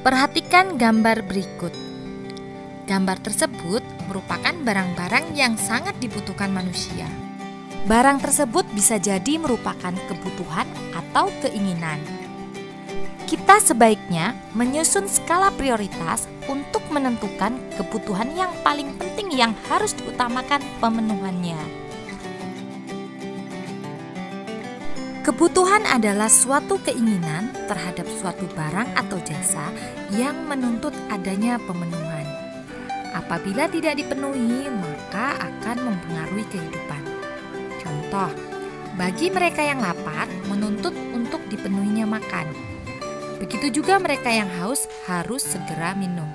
Perhatikan gambar berikut. Gambar tersebut merupakan barang-barang yang sangat dibutuhkan manusia. Barang tersebut bisa jadi merupakan kebutuhan atau keinginan. Kita sebaiknya menyusun skala prioritas untuk menentukan kebutuhan yang paling penting yang harus diutamakan pemenuhannya. Kebutuhan adalah suatu keinginan terhadap suatu barang atau jasa yang menuntut adanya pemenuhan. Apabila tidak dipenuhi, maka akan mempengaruhi kehidupan. Contoh, bagi mereka yang lapar, menuntut untuk dipenuhinya makan. Begitu juga mereka yang haus harus segera minum.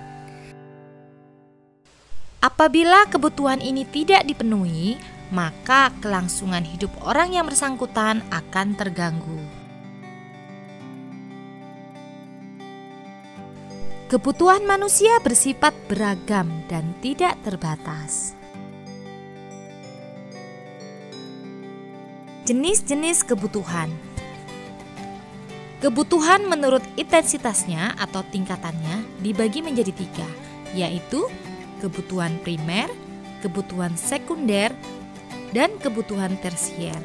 Apabila kebutuhan ini tidak dipenuhi, maka kelangsungan hidup orang yang bersangkutan akan terganggu. Kebutuhan manusia bersifat beragam dan tidak terbatas. Jenis-jenis kebutuhan. Kebutuhan menurut intensitasnya atau tingkatannya dibagi menjadi 3, yaitu kebutuhan primer, kebutuhan sekunder, dan kebutuhan tersier.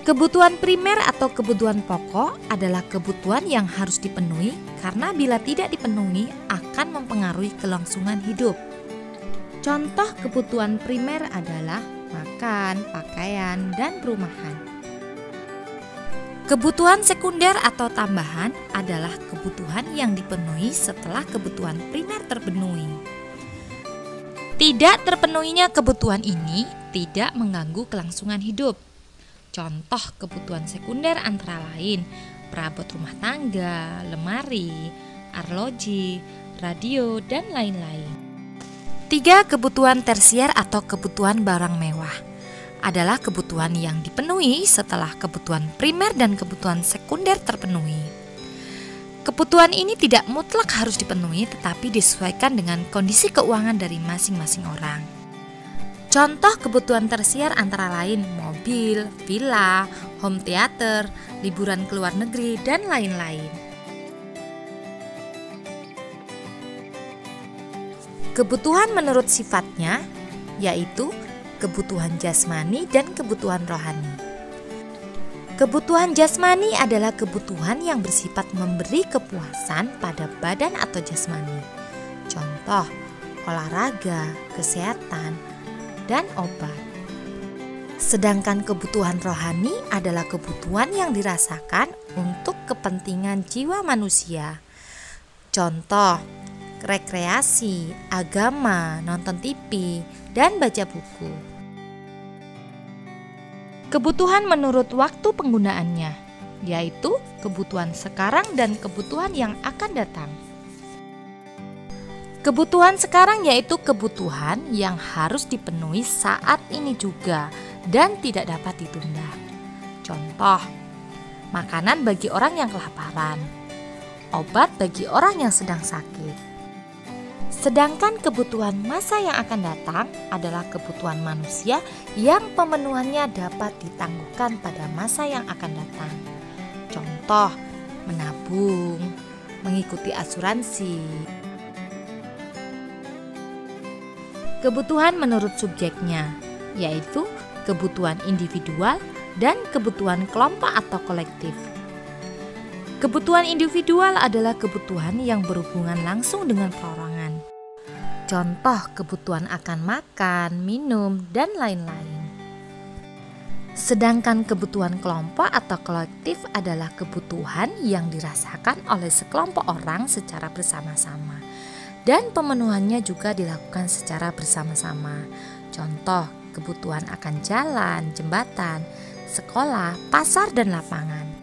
Kebutuhan primer atau kebutuhan pokok adalah kebutuhan yang harus dipenuhi karena bila tidak dipenuhi akan mempengaruhi kelangsungan hidup. Contoh kebutuhan primer adalah makan, pakaian, dan perumahan. Kebutuhan sekunder atau tambahan adalah kebutuhan yang dipenuhi setelah kebutuhan primer terpenuhi. Tidak terpenuhinya kebutuhan ini tidak mengganggu kelangsungan hidup. Contoh kebutuhan sekunder antara lain perabot rumah tangga, lemari, arloji, radio, dan lain-lain. 3 kebutuhan tersier atau kebutuhan barang mewah adalah kebutuhan yang dipenuhi setelah kebutuhan primer dan kebutuhan sekunder terpenuhi. Kebutuhan ini tidak mutlak harus dipenuhi tetapi disesuaikan dengan kondisi keuangan dari masing-masing orang. Contoh kebutuhan tersier antara lain mobil, villa, home theater, liburan ke luar negeri, dan lain-lain. Kebutuhan menurut sifatnya yaitu kebutuhan jasmani dan kebutuhan rohani. Kebutuhan jasmani adalah kebutuhan yang bersifat memberi kepuasan pada badan atau jasmani. Contoh, olahraga, kesehatan, dan obat. Sedangkan kebutuhan rohani adalah kebutuhan yang dirasakan untuk kepentingan jiwa manusia. Contoh, rekreasi, agama, nonton TV, dan baca buku. Kebutuhan menurut waktu penggunaannya, yaitu kebutuhan sekarang dan kebutuhan yang akan datang. Kebutuhan sekarang yaitu kebutuhan yang harus dipenuhi saat ini juga dan tidak dapat ditunda. Contoh, makanan bagi orang yang kelaparan, obat bagi orang yang sedang sakit. Sedangkan kebutuhan masa yang akan datang adalah kebutuhan manusia yang pemenuhannya dapat ditangguhkan pada masa yang akan datang. Contoh, menabung, mengikuti asuransi. Kebutuhan menurut subjeknya, yaitu kebutuhan individual dan kebutuhan kelompok atau kolektif. Kebutuhan individual adalah kebutuhan yang berhubungan langsung dengan perorangan. Contoh kebutuhan akan makan, minum, dan lain-lain. Sedangkan kebutuhan kelompok atau kolektif adalah kebutuhan yang dirasakan oleh sekelompok orang secara bersama-sama dan pemenuhannya juga dilakukan secara bersama-sama. Contoh kebutuhan akan jalan, jembatan, sekolah, pasar, dan lapangan.